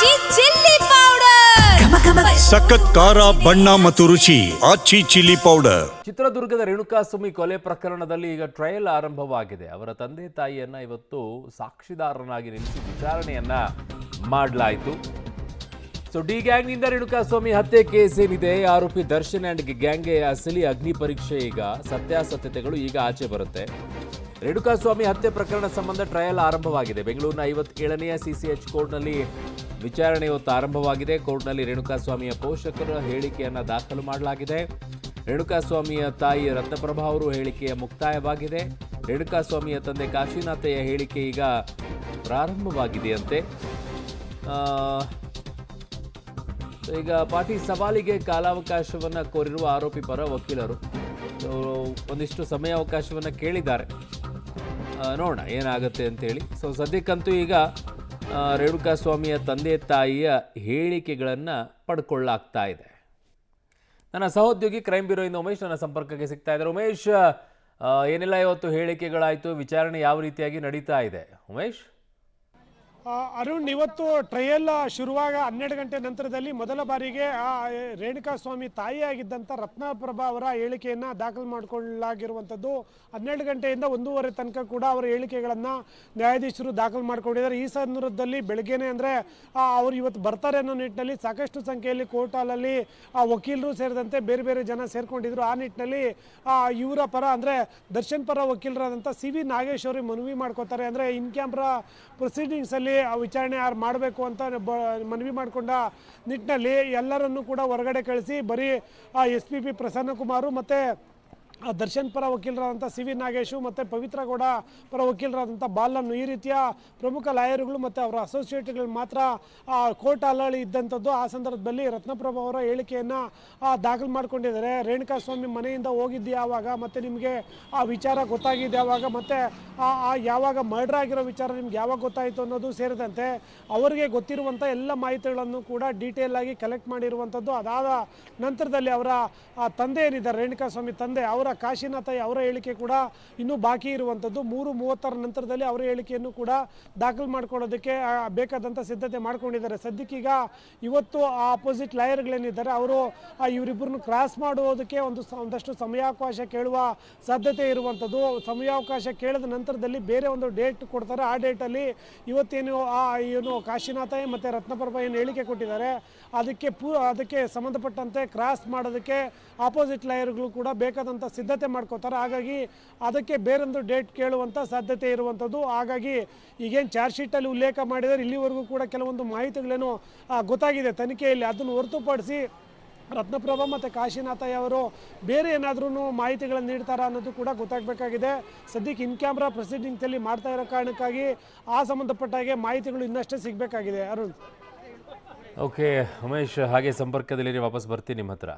ಆಚಿ chilli powder ಸಖತ್ ಖಾರ ಬಣ್ಣ ಮತ್ತು ರುಚಿ ಆಚಿ ಚಿಲ್ಲಿ ಪೌಡರ್. ಚಿತ್ರದುರ್ಗದ ರೇಣುಕಾಸ್ವಾಮಿ ಕೊಲೆ ಪ್ರಕರಣದಲ್ಲಿ ಈಗ ಟ್ರಯಲ್ ಆರಂಭವಾಗಿದೆ. ಅವರ ತಂದೆ ತಾಯಿಯನ್ನ ಇವತ್ತು ಸಾಕ್ಷಿದಾರನಾಗಿ ನಿಲ್ಲಿಸಿ ವಿಚಾರಣೆಯನ್ನ ಮಾಡಲಾಯಿತು. ಸೊ ಡಿ ಗ್ಯಾಂಗ್ನಿಂದ ರೇಣುಕಾಸ್ವಾಮಿ ಹತ್ಯೆ ಕೇಸ್ ಏನಿದೆ, ಆರೋಪಿ ದರ್ಶನ್ ಅಂಡ್ ಗ್ಯಾಂಗ್ಗೆ ಅಸಲಿ ಅಗ್ನಿ ಪರೀಕ್ಷೆ ಈಗ ಸತ್ಯಾಸತ್ಯತೆಗಳು ಈಗ ಆಚೆ ಬರುತ್ತೆ. ರೇಣುಕಾಸ್ವಾಮಿ ಹತ್ಯೆ ಪ್ರಕರಣ ಸಂಬಂಧ ಟ್ರಯಲ್ ಆರಂಭವಾಗಿದೆ. ಬೆಂಗಳೂರಿನ 57ನೇ ಸಿಸಿಎಚ್ ಕೋರ್ಟ್ನಲ್ಲಿ ವಿಚಾರಣೆ ಇವತ್ತು ಆರಂಭವಾಗಿದೆ. ಕೋರ್ಟ್ನಲ್ಲಿ ರೇಣುಕಾಸ್ವಾಮಿಯ ಪೋಷಕರ ಹೇಳಿಕೆಯನ್ನು ದಾಖಲು ಮಾಡಲಾಗಿದೆ. ರೇಣುಕಾಸ್ವಾಮಿಯ ತಾಯಿ ರತ್ನಪ್ರಭಾ ಅವರು ಹೇಳಿಕೆಯ ಮುಕ್ತಾಯವಾಗಿದೆ. ರೇಣುಕಾಸ್ವಾಮಿಯ ತಂದೆ ಕಾಶಿನಾಥಯ್ಯ ಹೇಳಿಕೆ ಈಗ ಪ್ರಾರಂಭವಾಗಿದೆಯಂತೆ. ಈಗ ಪಾಟಿ ಸವಾಲಿಗೆ ಕಾಲಾವಕಾಶವನ್ನು ಕೋರಿರುವ ಆರೋಪಿ ಪರ ವಕೀಲರು ಒಂದಿಷ್ಟು ಸಮಯಾವಕಾಶವನ್ನು ಕೇಳಿದ್ದಾರೆ. ನೋಡೋಣ ಏನಾಗುತ್ತೆ ಅಂತೇಳಿ. ಸೊ ಸದ್ಯಕ್ಕಂತೂ ಈಗ ರೇಣುಕಾಸ್ವಾಮಿಯ ತಂದೆ ತಾಯಿಯ ಹೇಳಿಕೆಗಳನ್ನು ಪಡ್ಕೊಳ್ಳಾಗ್ತಾ ಇದೆ. ನನ್ನ ಸಹೋದ್ಯೋಗಿ ಕ್ರೈಮ್ ಬ್ಯೂರೋಯಿಂದ ಉಮೇಶ್ ನನ್ನ ಸಂಪರ್ಕಕ್ಕೆ ಸಿಗ್ತಾ ಇದ್ದಾರೆ. ಉಮೇಶ್, ಏನೆಲ್ಲ ಇವತ್ತು ಹೇಳಿಕೆಗಳಾಯಿತು, ವಿಚಾರಣೆ ಯಾವ ರೀತಿಯಾಗಿ ನಡೀತಾ ಇದೆ ಉಮೇಶ್? ಅರುಣ್, ಇವತ್ತು ಟ್ರಯಲ್ ಶುರುವಾಗ 12 ಗಂಟೆ ನಂತರದಲ್ಲಿ ಮೊದಲ ಬಾರಿಗೆ ರೇಣುಕಾಸ್ವಾಮಿ ತಾಯಿಯಾಗಿದ್ದಂಥ ರತ್ನಪ್ರಭಾ ಅವರ ಹೇಳಿಕೆಯನ್ನು ದಾಖಲು ಮಾಡಿಕೊಳ್ಳಲಾಗಿರುವಂಥದ್ದು. 12 ಗಂಟೆಯಿಂದ 1:30 ತನಕ ಕೂಡ ಅವರ ಹೇಳಿಕೆಗಳನ್ನು ನ್ಯಾಯಾಧೀಶರು ದಾಖಲು ಮಾಡಿಕೊಂಡಿದ್ದಾರೆ. ಈ ಸಂದರ್ಭದಲ್ಲಿ ಬೆಳಗ್ಗೆನೇ ಅಂದರೆ ಅವರು ಇವತ್ತು ಬರ್ತಾರೆ ಅನ್ನೋ ನಿಟ್ಟಿನಲ್ಲಿ ಸಾಕಷ್ಟು ಸಂಖ್ಯೆಯಲ್ಲಿ ಕೋರ್ಟ್ ಹಾಲಲ್ಲಿ ವಕೀಲರು ಸೇರಿದಂತೆ ಬೇರೆ ಬೇರೆ ಜನ ಸೇರ್ಕೊಂಡಿದ್ರು. ಆ ನಿಟ್ಟಿನಲ್ಲಿ ಇವರ ಪರ ಅಂದರೆ ದರ್ಶನ್ ಪರ ವಕೀಲರಾದಂಥ CV ನಾಗೇಶ್ ಅವರಿಗೆ ಮನವಿ ಮಾಡ್ಕೋತಾರೆ. ಅಂದರೆ ಇನ್ ಕ್ಯಾಮ್ರಾ ಪ್ರೊಸೀಡಿಂಗ್ಸಲ್ಲಿ ವಿಚಾರಣೆ ಯಾರು ಮಾಡಬೇಕು ಅಂತ ಮನವಿ ಮಾಡಿಕೊಂಡ ನಿಟ್ಟಿನಲ್ಲಿ ಎಲ್ಲರನ್ನೂ ಕೂಡ ಹೊರಗಡೆ ಕಳಿಸಿ ಬರೀ SPP ಪ್ರಸನ್ನಕುಮಾರು ಮತ್ತು ದರ್ಶನ್ ಪರ ವಕೀಲರಾದಂಥ CV ನಾಗೇಶು ಮತ್ತು ಪವಿತ್ರ ಗೌಡ ಪರ ವಕೀಲರಾದಂಥ ಬಾಲನ್ನು, ಈ ರೀತಿಯ ಪ್ರಮುಖ ಲಾಯರ್ಗಳು ಮತ್ತು ಅವರ ಅಸೋಸಿಯೇಟ್ಗಳು ಮಾತ್ರ ಕೋರ್ಟ್ ಹಾಲಲ್ಲಿ ಇದ್ದಂಥದ್ದು. ಆ ಸಂದರ್ಭದಲ್ಲಿ ರತ್ನಪ್ರಭಾ ಅವರ ಹೇಳಿಕೆಯನ್ನು ದಾಖಲು ಮಾಡಿಕೊಂಡಿದ್ದಾರೆ. ರೇಣುಕಾಸ್ವಾಮಿ ಮನೆಯಿಂದ ಹೋಗಿದ್ದು ಯಾವಾಗ, ಮತ್ತು ನಿಮಗೆ ಆ ವಿಚಾರ ಗೊತ್ತಾಗಿದ್ದು ಯಾವಾಗ, ಮತ್ತು ಯಾವಾಗ ಮರ್ಡರ್ ಆಗಿರೋ ವಿಚಾರ ನಿಮ್ಗೆ ಯಾವಾಗ ಗೊತ್ತಾಯಿತು ಅನ್ನೋದು ಸೇರಿದಂತೆ ಅವರಿಗೆ ಗೊತ್ತಿರುವಂಥ ಎಲ್ಲ ಮಾಹಿತಿಗಳನ್ನು ಕೂಡ ಡೀಟೇಲ್ ಆಗಿ ಕಲೆಕ್ಟ್ ಮಾಡಿರುವಂಥದ್ದು. ಅದಾದ ನಂತರದಲ್ಲಿ ಅವರ ತಂದೆ ಏನಿದ್ದಾರೆ, ರೇಣುಕಾಸ್ವಾಮಿ ತಂದೆ ಅವರ ಕಾಶಿನಾಥಯ್ಯ ಅವರ ಹೇಳಿಕೆ ಕೂಡ ಇನ್ನೂ ಬಾಕಿ ಇರುವಂಥದ್ದು. 3:30 ನಂತರದಲ್ಲಿ ಅವರ ಹೇಳಿಕೆಯನ್ನು ಕೂಡ ದಾಖಲು ಮಾಡ್ಕೊಳ್ಳೋದಕ್ಕೆ ಬೇಕಾದಂಥ ಸಿದ್ಧತೆ ಮಾಡ್ಕೊಂಡಿದ್ದಾರೆ. ಸದ್ಯಕ್ಕೀಗ ಇವತ್ತು ಆಪೋಸಿಟ್ ಲಾಯರ್ಗಳೇನಿದ್ದಾರೆ ಅವರು ಇವರಿಬ್ಬರನ್ನು ಕ್ರಾಸ್ ಮಾಡುವುದಕ್ಕೆ ಒಂದಷ್ಟು ಸಮಯಾವಕಾಶ ಕೇಳುವ ಸಾಧ್ಯತೆ ಇರುವಂಥದ್ದು. ಸಮಯಾವಕಾಶ ಕೇಳಿದ ನಂತರದಲ್ಲಿ ಬೇರೆ ಒಂದು ಡೇಟ್ ಕೊಡ್ತಾರೆ. ಆ ಡೇಟಲ್ಲಿ ಇವತ್ತೇನು ಏನು ಕಾಶಿನಾಥಯ್ಯ ಮತ್ತು ರತ್ನಪ್ರಭಾ ಏನು ಹೇಳಿಕೆ ಕೊಟ್ಟಿದ್ದಾರೆ ಅದಕ್ಕೆ ಸಂಬಂಧಪಟ್ಟಂತೆ ಕ್ರಾಸ್ ಮಾಡೋದಕ್ಕೆ ಆಪೋಸಿಟ್ ಲಾಯರ್ಗಳು ಕೂಡ ಬೇಕಾದಂಥ ಸಿದ್ಧತೆ ಮಾಡ್ಕೋತಾರೆ. ಹಾಗಾಗಿ ಅದಕ್ಕೆ ಬೇರೊಂದು ಡೇಟ್ ಕೇಳುವಂಥ ಸಾಧ್ಯತೆ ಇರುವಂಥದ್ದು. ಹಾಗಾಗಿ ಈಗೇನು ಚಾರ್ಜ್ ಶೀಟಲ್ಲಿ ಉಲ್ಲೇಖ ಮಾಡಿದರೆ ಇಲ್ಲಿವರೆಗೂ ಕೂಡ ಕೆಲವೊಂದು ಮಾಹಿತಿಗಳೇನು ಗೊತ್ತಾಗಿದೆ ತನಿಖೆಯಲ್ಲಿ, ಅದನ್ನು ಹೊರತುಪಡಿಸಿ ರತ್ನಪ್ರಭಾ ಮತ್ತು ಕಾಶಿನಾಥಯ್ಯ ಅವರು ಬೇರೆ ಏನಾದ್ರೂ ಮಾಹಿತಿಗಳನ್ನು ನೀಡ್ತಾರಾ ಅನ್ನೋದು ಕೂಡ ಗೊತ್ತಾಗಬೇಕಾಗಿದೆ. ಸದ್ಯಕ್ಕೆ ಇನ್ ಕ್ಯಾಮ್ರಾ ಪ್ರೊಸೀಡಿಂಗ್ಸಲ್ಲಿ ಮಾಡ್ತಾ ಇರೋ ಕಾರಣಕ್ಕಾಗಿ ಆ ಸಂಬಂಧಪಟ್ಟಾಗೆ ಮಾಹಿತಿಗಳು ಇನ್ನಷ್ಟೇ ಸಿಗಬೇಕಾಗಿದೆ. ಅರುಣ್. ಓಕೆ ಉಮೇಶ್, ಹಾಗೆ ಸಂಪರ್ಕದಲ್ಲಿ ವಾಪಸ್ ಬರ್ತೀನಿ ನಿಮ್ಮ ಹತ್ರ.